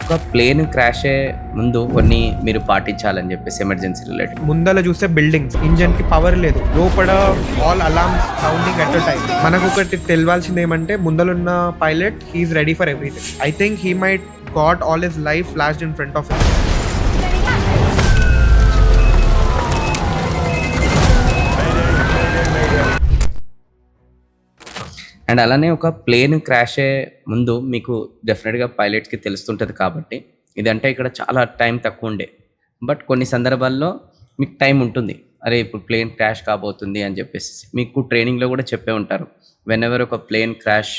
ఒక plane crash అయ్యే ముందు కొన్ని మీరు పాటించాలని చెప్పేసి ఎమర్జెన్సీ రిలేటెడ్. ముందల చూస్తే బిల్డింగ్స్, ఇంజన్ కి పవర్ లేదు, లోపల all alarms sounding at time. మనకు ఒకటి తెలియాల్సింది ఏమంటే ముందలున్న pilot he is ready for everything. I think he might got all his life flashed in front of him. And అలానే ఒక ప్లేన్ క్రాష్ అయ్యే ముందు మీకు డెఫినెట్గా పైలట్స్కి తెలుస్తుంటుంది కాబట్టి ఇదంటే ఇక్కడ చాలా టైం తక్కువ ఉండే, బట్ కొన్ని సందర్భాల్లో మీకు టైం ఉంటుంది. అరే ఇప్పుడు ప్లేన్ క్రాష్ కాబోతుంది అని చెప్పేసి మీకు ట్రైనింగ్లో కూడా చెప్పే ఉంటారు. వెన్ ఎవర్ ఒక ప్లేన్ క్రాష్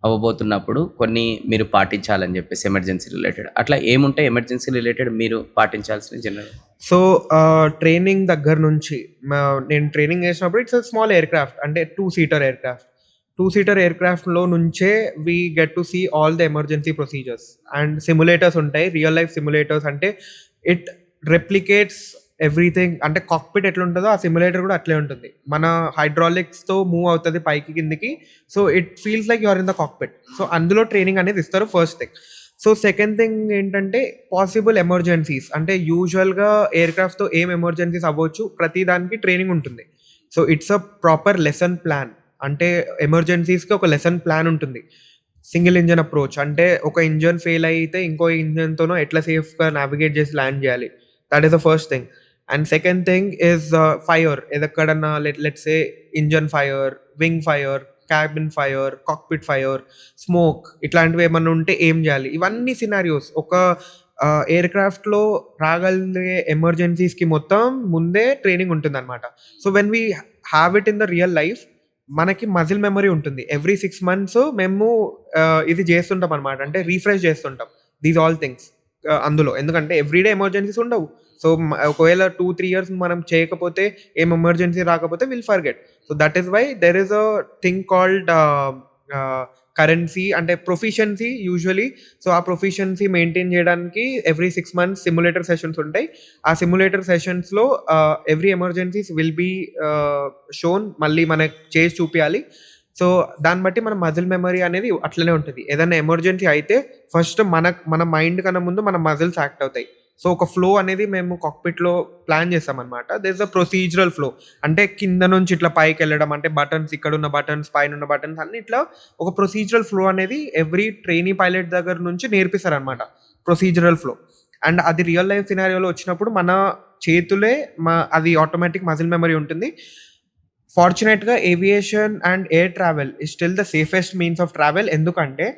అవ్వబోతున్నప్పుడు కొన్ని మీరు పాటించాలని చెప్పేసి ఎమర్జెన్సీ రిలేటెడ్. అట్లా ఏముంటాయి ఎమర్జెన్సీ రిలేటెడ్ మీరు పాటించాల్సిన జనరల్? సో ట్రైనింగ్ దగ్గర నుంచి నేను ట్రైనింగ్ చేసినప్పుడు ఇట్స్ స్మాల్ ఎయిర్ క్రాఫ్ట్, అంటే 2-seater ఎయిర్ క్రాఫ్ట్. 2-seater ఎయిర్ క్రాఫ్ట్లో నుంచే we get to see all the emergency procedures and simulators ఉంటాయి. రియల్ లైఫ్ సిమ్యులేటర్స్, అంటే ఇట్ రెప్లికేట్స్ ఎవ్రీథింగ్. అంటే కాక్పిట్ ఎట్లా ఉంటుందో ఆ సిమ్యులేటర్ కూడా అట్లే ఉంటుంది. మన హైడ్రాలిక్స్తో మూవ్ అవుతుంది పైకి కిందికి. So it feels like you're in the cockpit. So అందులో ట్రైనింగ్ అనేది ఇస్తారు, first thing. So second thing ఏంటంటే పాసిబుల్ ఎమర్జెన్సీస్, అంటే యూజువల్గా ఎయిర్ క్రాఫ్ట్తో ఏం ఎమర్జెన్సీస్ అవ్వచ్చు ప్రతి దానికి ట్రైనింగ్ ఉంటుంది. So it's a proper lesson plan. అంటే ఎమర్జెన్సీస్కి ఒక లెసన్ ప్లాన్ ఉంటుంది. సింగిల్ ఇంజన్ అప్రోచ్, అంటే ఒక ఇంజన్ ఫెయిల్ అయితే ఇంకో ఇంజన్తోనో ఎట్లా సేఫ్గా నావిగేట్ చేసి ల్యాండ్ చేయాలి. That is the first thing. And second thing is fire. ఎక్కడన్నా let's say engine fire, wing fire, cabin fire, cockpit fire, smoke, ఇట్లాంటివి ఏమన్నా ఉంటే ఏం చేయాలి. ఇవన్నీ సినారియోస్ ఒక ఎయిర్ క్రాఫ్ట్లో రాగలిగే ఎమర్జెన్సీస్కి మొత్తం ముందే ట్రైనింగ్ ఉంటుంది అనమాట. So when we have it in the real life, మనకి మజిల్ మెమరీ ఉంటుంది. ఎవ్రీ 6 months మేము ఇది చేస్తుంటాం అనమాట, అంటే రీఫ్రెష్ చేస్తుంటాం దీస్ ఆల్ థింగ్స్ అందులో. ఎందుకంటే ఎవ్రీడే ఎమర్జెన్సీస్ ఉండవు. సో ఒకవేళ 2-3 years మనం చేయకపోతే, ఏం ఎమర్జెన్సీ రాకపోతే will forget. So that is why there is a thing called currency, అంటే ప్రొఫిషియన్సీ యూజువలీ. సో ఆ ప్రొఫిషియన్సీ మెయింటైన్ చేయడానికి ఎవ్రీ 6 months సిమ్యులేటర్ సెషన్స్ ఉంటాయి. ఆ సిమ్యులేటర్ సెషన్స్లో every emergencies will be shown, మళ్ళీ మనకి చేసి చూపించాలి. సో దాన్ని బట్టి మన మజిల్ మెమరీ అనేది అట్లనే ఉంటుంది. ఏదైనా ఎమర్జెన్సీ అయితే ఫస్ట్ మన మైండ్ కన్నా ముందు మన మజిల్స్ యాక్ట్ అవుతాయి. సో ఒక ఫ్లో అనేది మేము కాక్పిట్లో ప్లాన్ చేస్తామన్నమాట. దిస్ అ ప్రొసీజరల్ ఫ్లో, అంటే కింద నుంచి ఇట్లా పైకి వెళ్ళడం, అంటే బటన్స్, ఇక్కడ ఉన్న బటన్స్, పైన ఉన్న బటన్స్ అన్ని ఇట్లా ఒక ప్రొసీజరల్ ఫ్లో అనేది ఎవ్రీ ట్రైనీ పైలట్ దగ్గర నుంచి నేర్పిస్తారనమాట, ప్రొసీజరల్ ఫ్లో. అండ్ అది రియల్ లైఫ్ సినారియోలో వచ్చినప్పుడు మన చేతులే అది ఆటోమేటిక్ మజిల్ మెమరీ ఉంటుంది. ఫార్చునేట్గా aviation and air travel is still the safest means of travel. ఎందుకంటే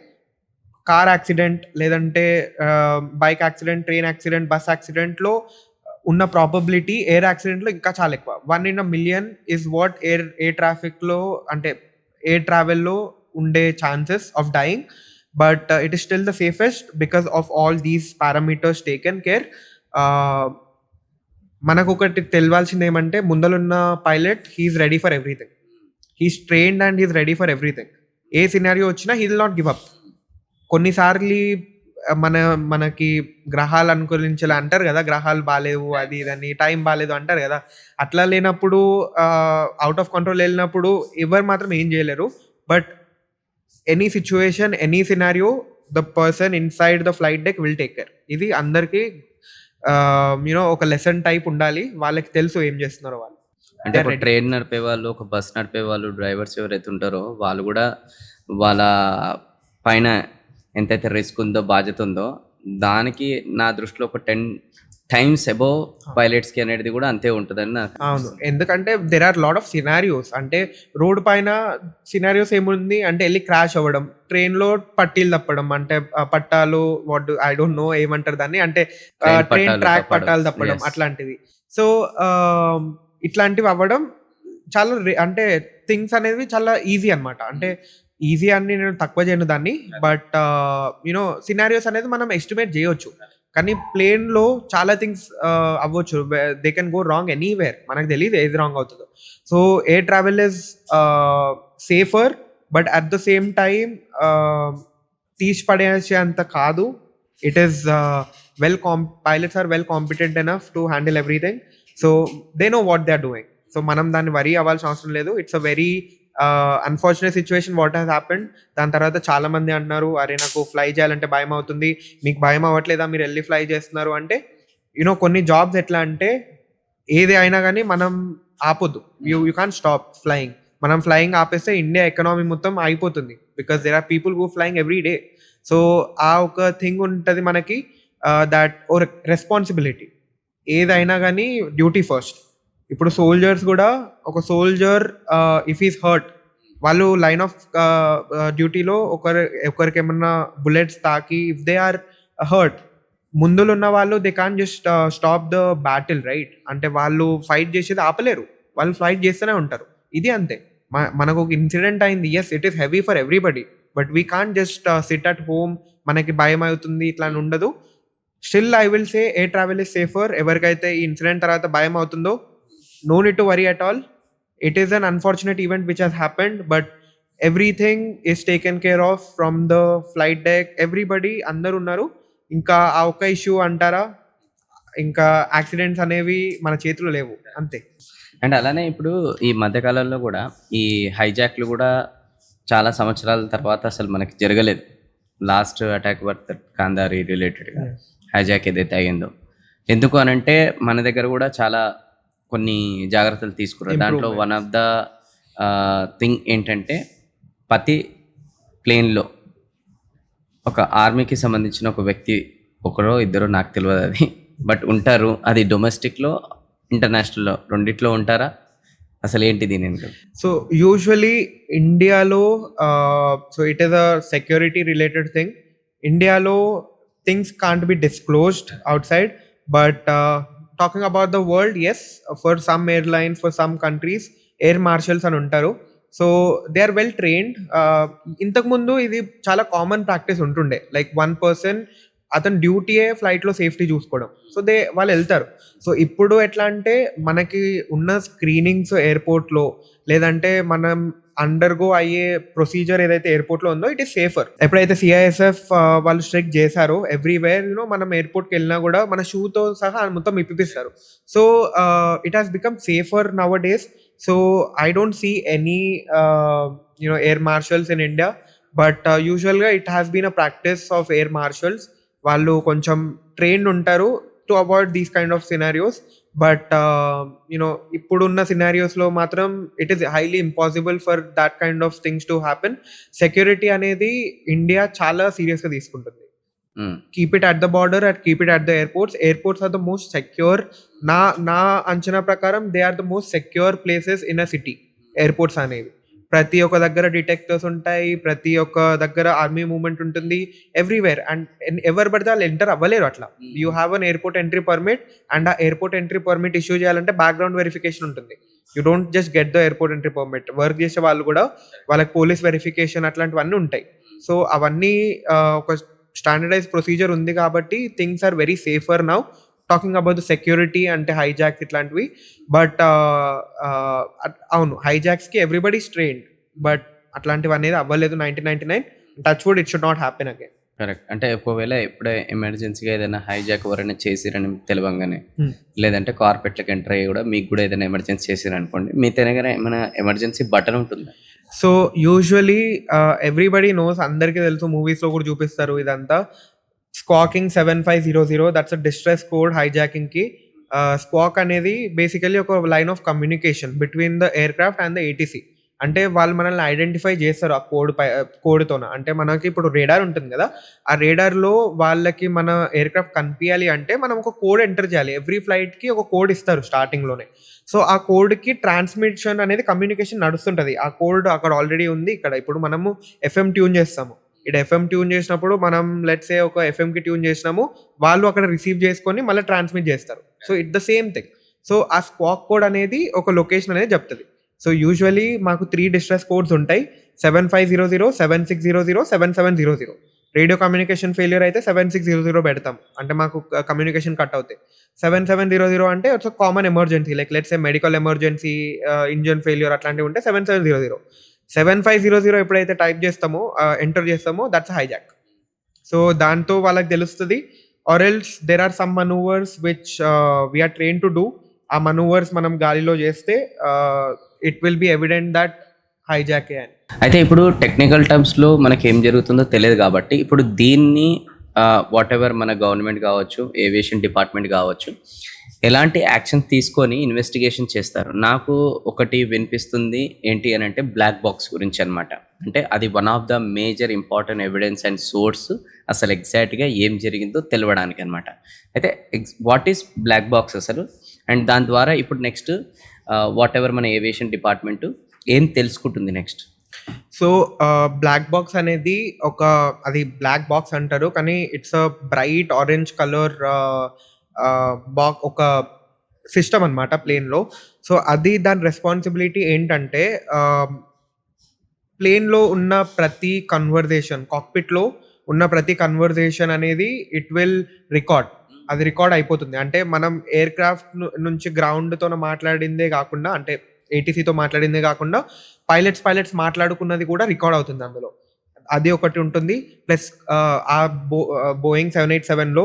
కార్ యాక్సిడెంట్, లేదంటే bike accident, train accident, bus యాక్సిడెంట్లో ఉన్న ప్రాబబిలిటీ ఎయిర్ యాక్సిడెంట్లో ఇంకా చాలా ఎక్కువ. 1 in a million is what air ట్రాఫిక్లో, అంటే ఎయిర్ ట్రావెల్లో ఉండే chances of dying. But it is still the safest because of all these parameters taken care. మనకు ఒకటి తెలియాల్సింది ఏమంటే ముందలున్న pilot he is ready for everything. He is trained and he is ready for everything. ఏ సినారియో వచ్చినా he will not give up. కొన్నిసార్లు మనకి గ్రహాలు అనుకూలించేలా అంటారు కదా, గ్రహాలు బాగాలేవు, అది ఇదని, టైం బాగాలేదు అంటారు కదా. అట్లా లేనప్పుడు, అవుట్ ఆఫ్ కంట్రోల్ వెళ్ళినప్పుడు ఎవరు మాత్రం ఏం చేయలేరు. But any situation, any scenario, the person inside the flight deck will take care. ఇది అందరికీ ఒక లెసన్ టైప్ ఉండాలి. వాళ్ళకి తెలుసు ఏం చేస్తున్నారో వాళ్ళు. అంటే ఒక ట్రైన్ నడిపే వాళ్ళు, ఒక బస్ నడిపే వాళ్ళు, డ్రైవర్స్ ఎవరైతే ఉంటారో వాళ్ళు కూడా వాళ్ళ పైన ఎంతైతే రిస్క్ ఉందో, బాధ్యత ఉందో, దానికి నా దృష్టిలో ఒక 10 times అబోవ్ పైలట్స్కి అనేది కూడా అంతే ఉంటుందని నాకు. అవును, ఎందుకంటే there are lot of scenarios. అంటే రోడ్ పైన సినారియోస్ ఏముంది అంటే వెళ్ళి క్రాష్ అవ్వడం, ట్రైన్లో పట్టీలు తప్పడం, అంటే పట్టాలు, వాట్ ఐ డోంట్ నో ఏమంటారు దాన్ని, అంటే ట్రైన్ ట్రాక్ పట్టాలు తప్పడం, అట్లాంటివి. సో ఇట్లాంటివి అవ్వడం చాలా అంటే థింగ్స్ అనేవి చాలా ఈజీ అనమాట. అంటే ఈజీ అని నేను తక్కువ చేయను దాన్ని, బట్ సినారియోస్ అనేది మనం ఎస్టిమేట్ చేయొచ్చు. కానీ ప్లేన్లో చాలా థింగ్స్ అవ్వచ్చు. They can go wrong anywhere, మనకు తెలియదు ఏది రాంగ్ అవుతుందో. So air travel is safer, but at the same time తీసి పడేసే అంత కాదు. It is pilots are well competent enough to handle everything. So they know what they are doing. So మనం దాన్ని వరీ అవ్వాల్సిన అవసరం లేదు. It's a very unfortunate situation what has happened. దాని తర్వాత చాలా మంది అంటున్నారు, అరే నాకు ఫ్లై చేయాలంటే భయం అవుతుంది. మీకు భయం అవ్వట్లేదా, మీరు వెళ్ళి ఫ్లై చేస్తున్నారు అంటే, కొన్ని జాబ్స్ ఎట్లా అంటే ఏది అయినా కానీ మనం ఆపొద్దు. You can stop flying. మనం ఫ్లయింగ్ ఆపేస్తే ఇండియా ఎకనామీ మొత్తం అయిపోతుంది, because there are people who flying every day. So ఆ ఒక థింగ్ ఉంటుంది మనకి, దాట్ ఓ రెస్పాన్సిబిలిటీ. ఏదైనా కానీ డ్యూటీ ఫస్ట్. ఇప్పుడు సోల్జర్స్ కూడా, ఒక సోల్జర్ ఇఫ్ ఈస్ హర్ట్, వాళ్ళు లైన్ ఆఫ్ డ్యూటీలో ఒకరికి ఏమన్నా బుల్లెట్స్ తాకి ఇఫ్ దే ఆర్ హర్ట్, ముందులో ఉన్న వాళ్ళు they can just stop the battle, right? అంటే వాళ్ళు ఫైట్ చేసేది ఆపలేరు, వాళ్ళు ఫైట్ చేస్తూనే ఉంటారు. ఇది అంతే. మనకు ఒక ఇన్సిడెంట్ అయింది, yes it is heavy for everybody, but we can just sit at home, మనకి భయం అవుతుంది ఇట్లా అని ఉండదు. Still I will say air travel is safer. ఎవరికైతే ఈ ఇన్సిడెంట్ తర్వాత భయం అవుతుందో, no need to worry at all. It is an unfortunate event which has happened, but everything is taken care of from the flight deck. Everybody, అందరు ఉన్నారు. ఇంకా ఆ ఒక్క ఇష్యూ అంటారా, ఇంకా యాక్సిడెంట్స్ అనేవి మన చేతిలో లేవు, అంతే. అండ్ అలానే ఇప్పుడు ఈ మధ్యకాలంలో కూడా ఈ హైజాక్లు కూడా చాలా సంవత్సరాల తర్వాత అసలు మనకి జరగలేదు. లాస్ట్ అటాక్ వర్త్ కాందారి రిలేటెడ్గా హైజాక్ ఏదైతే అయ్యిందో, ఎందుకు అనంటే మన దగ్గర కూడా చాలా కొన్ని జాగ్రత్తలు తీసుకున్నారు. దాంట్లో వన్ ఆఫ్ ద థింగ్ ఏంటంటే, ప్రతి ప్లేన్లో ఒక ఆర్మీకి సంబంధించిన ఒక వ్యక్తి, ఒకరో ఇద్దరు నాకు తెలియదు అది, బట్ ఉంటారు. అది డొమెస్టిక్లో, ఇంటర్నేషనల్లో రెండిట్లో ఉంటారా? అసలు ఏంటి దీని? సో యూజువలీ ఇండియాలో, so it is a security related thing. ఇండియాలో things can't be disclosed outside, but talking about the world, yes, for some airlines, for some countries air marshals అని ఉంటారు. So they are well trained. ఇంతకుముందు ఇది చాలా common practice ఉంటుండే, like one person అతని డ్యూటీయే ఫ్లైట్లో సేఫ్టీ చూసుకోవడం. సో వాళ్ళు వెళ్తారు. సో ఇప్పుడు ఎట్లా అంటే, మనకి ఉన్న స్క్రీనింగ్స్ ఎయిర్పోర్ట్లో, లేదంటే మనం అండర్గో అయ్యే ప్రొసీజర్ ఏదైతే ఎయిర్పోర్ట్లో ఉందో, ఇట్ ఈస్ సేఫర్. ఎప్పుడైతే CISF వాళ్ళు స్ట్రిక్ట్ చేశారో, ఎవ్రీవేర్ మనం ఎయిర్పోర్ట్కి వెళ్ళినా కూడా మన షూతో సహా మొత్తం ఇప్పిస్తారు. So it has become safer nowadays. So I don't see any air marshals in India, but యూజువల్గా it has been a practice of air marshals. వాళ్ళు కొంచెం ట్రైన్డ్ ఉంటారు to avoid these kind of scenarios, but ఇప్పుడున్న సినారియోస్లో మాత్రం it is highly impossible for that kind of things to happen. Security అనేది India చాలా సీరియస్గా తీసుకుంటుంది. Keep it at the border, keep it at the airports. Airports are the most secure. నా అంచనా ప్రకారం they are the most secure places in a city. Airports అనేవి ప్రతి ఒక్క దగ్గర డిటెక్టర్స్ ఉంటాయి, ప్రతి ఒక్క దగ్గర ఆర్మీ మూవ్మెంట్ ఉంటుంది, ఎవ్రీవేర్. అండ్ ఎవరు పడితే వాళ్ళు ఎంటర్ అవ్వలేరు అట్లా. You have an airport entry permit, and ఆ ఎయిర్పోర్ట్ ఎంట్రీ పర్మిట్ ఇష్యూ చేయాలంటే బ్యాక్గ్రౌండ్ వెరిఫికేషన్ ఉంటుంది. You don't just get the airport entry permit. Work చేసే వాళ్ళు కూడా వాళ్ళకి పోలీస్ వెరిఫికేషన్ అట్లాంటివన్నీ ఉంటాయి. సో అవన్నీ ఒక స్టాండర్డైజ్ ప్రొసీజర్ ఉంది కాబట్టి things are very safer now. Talking about the security అంటే హైజాక్స్ ఇట్లాంటివి, బట్ అవును, హైజాక్స్కి ఎవ్రీబడి ట్రైన్డ్, బట్ అట్లాంటివి అనేది అవ్వలేదు 1999. Touch wood, it should not happen again. Correct. అంటే ఒకవేళ ఎప్పుడే ఎమర్జెన్సీగా ఏదైనా హైజాక్ ఎవరైనా చేసిరని తెలియంగానే, లేదంటే కార్పెట్లకు ఎంటర్ అయ్యి కూడా మీకు కూడా ఏదైనా ఎమర్జెన్సీ చేసిరనుకోండి, మీ తెనగానే ఏమైనా ఎమర్జెన్సీ బటన్ ఉంటుందా? సో యూజువలీ ఎవ్రీబడి నోస్, అందరికీ తెలుసు, మూవీస్లో కూడా చూపిస్తారు ఇదంతా. Squawking 7500, that's a distress code హైజాకింగ్కి. స్క్వాక్ అనేది బేసికలీ ఒక line of communication between the aircraft and the ATC. అంటే వాళ్ళు మనల్ని ఐడెంటిఫై చేస్తారు ఆ కోడ్తోన. అంటే మనకి ఇప్పుడు రేడార్ ఉంటుంది కదా, ఆ రేడార్లో వాళ్ళకి మన ఎయిర్ క్రాఫ్ట్ కనిపించాలి అంటే మనం ఒక కోడ్ ఎంటర్ చేయాలి. ఎవ్రీ ఫ్లైట్కి ఒక కోడ్ ఇస్తారు స్టార్టింగ్లోనే. సో ఆ కోడ్కి ట్రాన్స్మిషన్ అనేది, కమ్యూనికేషన్ నడుస్తుంటుంది. ఆ కోడ్ అక్కడ ఆల్రెడీ ఉంది. ఇక్కడ ఇప్పుడు మనము FM ట్యూన్ చేస్తాము. ఇక్కడ FM ట్యూన్ చేసినప్పుడు మనం లెట్స్ సే ఒక FMకి ట్యూన్ చేసినాము, వాళ్ళు అక్కడ రిసీవ్ చేసుకొని మళ్ళీ ట్రాన్స్మిట్ చేస్తారు. So it the same thing. So ఆ స్క్వాక్ కోడ్ అనేది ఒక లొకేషన్ అనేది చెప్తుంది. సో యూజువలీ మాకు 3 డిస్ట్రెస్ కోడ్స్ ఉంటాయి: 7500, 7600, 7700. రేడియో కమ్యూనికేషన్ ఫెయిల్యూర్ అయితే 7600 పెడతాం, అంటే మాకు కమ్యూనికేషన్ కట్ అవుతాయి. 7700 అంటే it's common emergency, like let's A medical emergency, engine failure అట్లాంటివి ఉంటే 7700. 7500 ఎప్పుడైతే టైప్ చేస్తామో, ఎంటర్ చేస్తామో, దట్స్ హైజాక్. సో దాంతో వాళ్ళకి తెలుస్తుంది. Or else there are some manoeuvres which we are train to do. ఆ మనూవర్స్ మనం గాలిలో చేస్తే it will be evident that హైజాకే అని. అయితే ఇప్పుడు టెక్నికల్ టర్మ్స్‌లో మనకేం జరుగుతుందో తెలియదు కాబట్టి, ఇప్పుడు దీన్ని వాటెవర్ మన గవర్నమెంట్ కావచ్చు, ఏవియేషన్ డిపార్ట్మెంట్ కావచ్చు, ఎలాంటి యాక్షన్ తీసుకొని ఇన్వెస్టిగేషన్ చేస్తారు? నాకు ఒకటి వినిపిస్తుంది ఏంటి అనంటే బ్లాక్ బాక్స్ గురించి అనమాట. అంటే అది one of the major important evidence and source అసలు ఎగ్జాక్ట్‌గా ఏం జరిగిందో తెలవడానికనమాట. అయితే వాట్ ఈస్ బ్లాక్ బాక్స్ అసలు? అండ్ దాని ద్వారా ఇప్పుడు నెక్స్ట్ వాటెవర్ మన ఏవియేషన్ డిపార్ట్మెంటు ఏం తెలుసుకుంటుంది నెక్స్ట్? సో బ్లాక్ బాక్స్ అనేది అది బ్లాక్ బాక్స్ అంటారు, కానీ it's a bright orange colour ఒక సిస్టమ్ అనమాట ప్లేన్లో. సో అది దాని రెస్పాన్సిబిలిటీ ఏంటంటే, ప్లేన్లో ఉన్న ప్రతి కన్వర్జేషన్, కాక్పిట్లో ఉన్న ప్రతి కన్వర్జేషన్ అనేది ఇట్ విల్ రికార్డ్. అది రికార్డ్ అయిపోతుంది. అంటే మనం ఎయిర్ క్రాఫ్ట్ నుంచి గ్రౌండ్తో మాట్లాడిందే కాకుండా, అంటే ఏటీసీతో మాట్లాడిందే కాకుండా పైలట్స్ మాట్లాడుకున్నది కూడా రికార్డ్ అవుతుంది అందులో. అది ఒకటి ఉంటుంది. ప్లస్ ఆ బోయింగ్ 787లో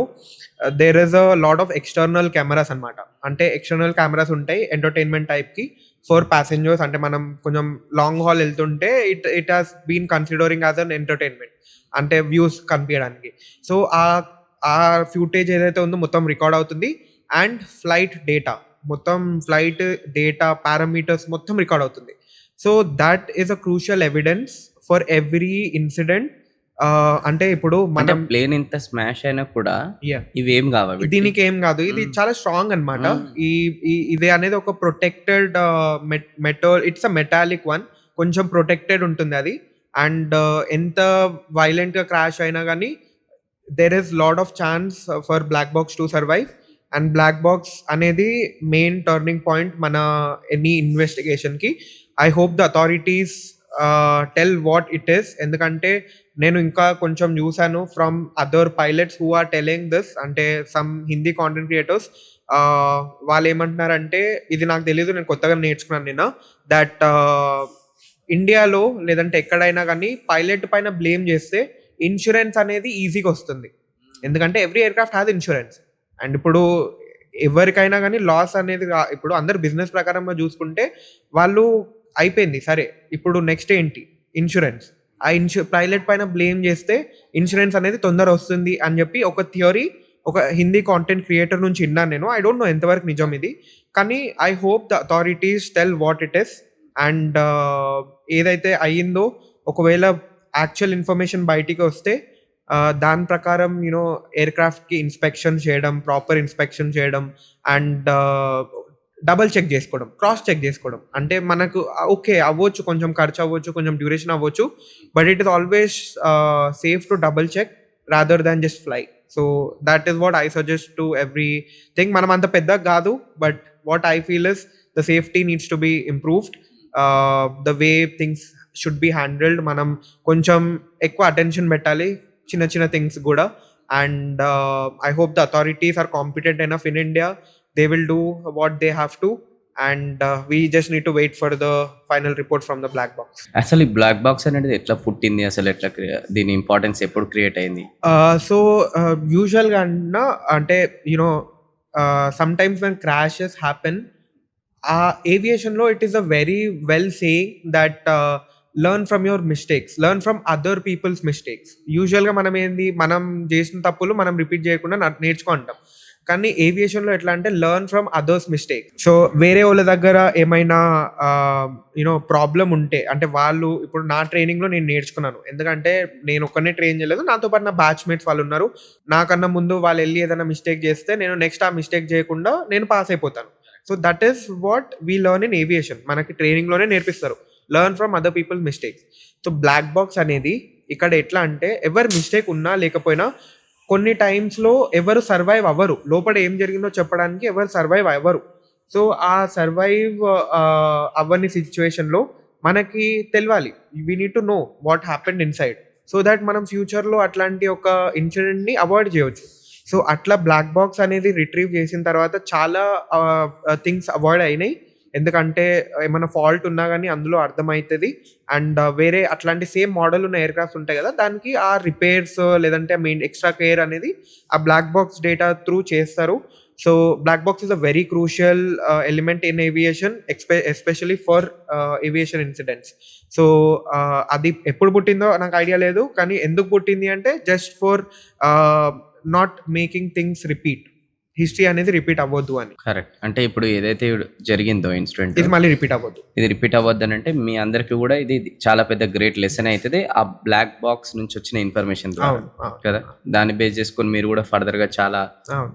there is a lot of external cameras అనమాట. అంటే ఎక్స్టర్నల్ కెమెరాస్ ఉంటాయి ఎంటర్టైన్మెంట్ టైప్కి ఫర్ ప్యాసింజర్స్. అంటే మనం కొంచెం లాంగ్ హాల్ వెళ్తుంటే it has been considering as an entertainment, అంటే వ్యూస్ కనిపించడానికి. సో ఆ ఫ్యూటేజ్ ఏదైతే ఉందో మొత్తం రికార్డ్ అవుతుంది. అండ్ ఫ్లైట్ డేటా పారామీటర్స్ మొత్తం రికార్డ్ అవుతుంది. So that is a crucial evidence for every incident. అంటే ఇప్పుడు అంటే మనం ప్లేన్ ఇంత స్మాష్ అయినా కూడా Yeah. ఇవేం కావా వీటికి? దీనికి ఏం కాదు. ఇది చాలా స్ట్రాంగ్ అన్నమాట. ఇది అనేది ఒక protected metal. It's a metallic one. కొంచెం ప్రొటెక్టెడ్ ఉంటుంది అది. అండ్ ఎంత వైలెంట్ గా క్రాష్ అయినా కానీ there is lot of chance for black box to survive. And black box అనేది మెయిన్ టర్నింగ్ పాయింట్ మన ఎనీ ఇన్వెస్టిగేషన్ కి. I hope the authorities tell what it is. ఎందుకంటే నేను ఇంకా కొంచెం చూసాను from other pilots who are telling this. అంటే some Hindi content creators వాళ్ళు ఏమంటున్నారంటే, ఇది నాకు తెలీదు, నేను కొత్తగా నేర్చుకున్నాను నిన్న, దట్ ఇండియాలో లేదంటే ఎక్కడైనా కానీ పైలట్ పైన బ్లేమ్ చేస్తే ఇన్సూరెన్స్ అనేది ఈజీగా వస్తుంది. ఎందుకంటే every aircraft has insurance. And ఇప్పుడు ఎవరికైనా కానీ లాస్ అనేది ఇప్పుడు అందరు బిజినెస్ ప్రకారంగా చూసుకుంటే వాళ్ళు అయిపోయింది సరే, ఇప్పుడు నెక్స్ట్ ఏంటి? ఇన్సూరెన్స్. ఆ పైలట్ పైన బ్లేమ్ చేస్తే ఇన్సూరెన్స్ అనేది తొందర వస్తుంది అని చెప్పి ఒక థియరీ ఒక హిందీ కాంటెంట్ క్రియేటర్ నుంచి విన్నాను నేను. ఐ డోంట్ నో ఎంతవరకు నిజం ఇది, కానీ I hope the authorities tell what it is. And ఏదైతే అయ్యిందో ఒకవేళ యాక్చువల్ ఇన్ఫర్మేషన్ బయటికి వస్తే దాని ప్రకారం ఎయిర్ క్రాఫ్ట్కి ఇన్స్పెక్షన్ చేయడం, ప్రాపర్ ఇన్స్పెక్షన్ చేయడం, అండ్ డబల్ చెక్ చేసుకోవడం, క్రాస్ చెక్ చేసుకోవడం. అంటే మనకు ఓకే అవ్వచ్చు, కొంచెం ఖర్చు అవ్వచ్చు, కొంచెం డ్యూరేషన్ అవ్వచ్చు, but it is always safe to double check rather than just fly. So that is what I suggest to everything. మనం అంత పెద్దగా కాదు, but what I feel is the safety needs to be improved. The way things should be handled. మనం కొంచెం ఎక్కువ attention పెట్టాలి చిన్న చిన్న థింగ్స్ కూడా. And I hope the authorities are competent enough in India. They will do what they have to, and we just need to wait for the final report from the black box. అసలు ఈ black box అనేది ఎట్లా పుట్టింది? అసలు ఎట్లా దీని importance ఎప్పుడు create అయింది? So usualగా అంటే sometimes when crashes happen, aviation లో it is a very well saying that learn from your mistakes, learn from other people's mistakes. యూజువల్గా మనం చేసిన తప్పులు మనం రిపీట్ చేయకుండా నేర్చుకుంటాం. కానీ ఏవియేషన్లో ఎట్లా అంటే learn from others mistake. So వేరే వాళ్ళ దగ్గర ఏమైనా ప్రాబ్లం ఉంటే, అంటే వాళ్ళు ఇప్పుడు నా ట్రైనింగ్లో నేను నేర్చుకున్నాను. ఎందుకంటే నేను ఒక్కనే ట్రైన్ చేయలేదు, నాతో పాటు నా బ్యాచ్మేట్స్ వాళ్ళు ఉన్నారు. నాకన్నా ముందు వాళ్ళు వెళ్ళి ఏదైనా మిస్టేక్ చేస్తే నేను నెక్స్ట్ ఆ మిస్టేక్ చేయకుండా నేను పాస్ అయిపోతాను. So that is what we learn in aviation. మనకి ట్రైనింగ్లోనే నేర్పిస్తారు, learn from other people mistakes. So black box అనేది ఇక్కడ ఎట్లా అంటే ఎవరి మిస్టేక్ ఉన్నా లేకపోయినా కొన్ని టైమ్స్లో ఎవరు సర్వైవ్ అవ్వరు, లోపల ఏం జరిగిందో చెప్పడానికి ఎవరు సర్వైవ్ అవ్వరు. సో ఆ సర్వైవ్ అవ్వని సిచ్యువేషన్లో మనకి తెలియాలి, we need to know what happened inside, so that మనం ఫ్యూచర్లో అట్లాంటి ఒక ఇన్సిడెంట్ని అవాయిడ్ చేయవచ్చు. సో అట్లా బ్లాక్ బాక్స్ అనేది రిట్రీవ్ చేసిన తర్వాత చాలా థింగ్స్ అవాయిడ్ అయినాయి. ఎందుకంటే ఏమైనా ఫాల్ట్ ఉన్నా కానీ అందులో అర్థమవుతుంది. అండ్ వేరే అట్లాంటి సేమ్ మోడల్ ఉన్న ఎయిర్ క్రాఫ్ట్స్ ఉంటాయి కదా, దానికి ఆ రిపేర్స్ లేదంటే మెయిన్ ఎక్స్ట్రా కేర్ అనేది ఆ బ్లాక్ బాక్స్ డేటా త్రూ చేస్తారు. So black box is a very crucial element in aviation, especially for aviation incidents. So అది ఎప్పుడు పుట్టిందో నాకు ఐడియా లేదు, కానీ ఎందుకు పుట్టింది అంటే just for not making things repeat, history అనేది రిపీట్ అవ్వద్దు అని. కరెక్ట్. అంటే ఇప్పుడు ఏదైతే జరిగిందో ఇన్సిడెంట్, ఇది మళ్ళీ రిపీట్ అవ్వద్దు. ఇది రిపీట్ అవ్వద్దని అంటే మీ అందరికీ కూడా ఇది చాలా పెద్ద గ్రేట్ లెసన్ అవుతుంది ఆ బ్లాక్ బాక్స్ నుంచి వచ్చిన ఇన్ఫర్మేషన్ అవును, అవును, కదా. దాన్ని బేస్ చేసుకొని మీరు కూడా ఫర్దర్గా చాలా అవును.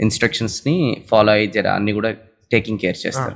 ఇన్స్ట్రక్షన్స్ని ఫాలో అయ్యి అన్ని కూడా టేకింగ్ కేర్ చేస్తారు.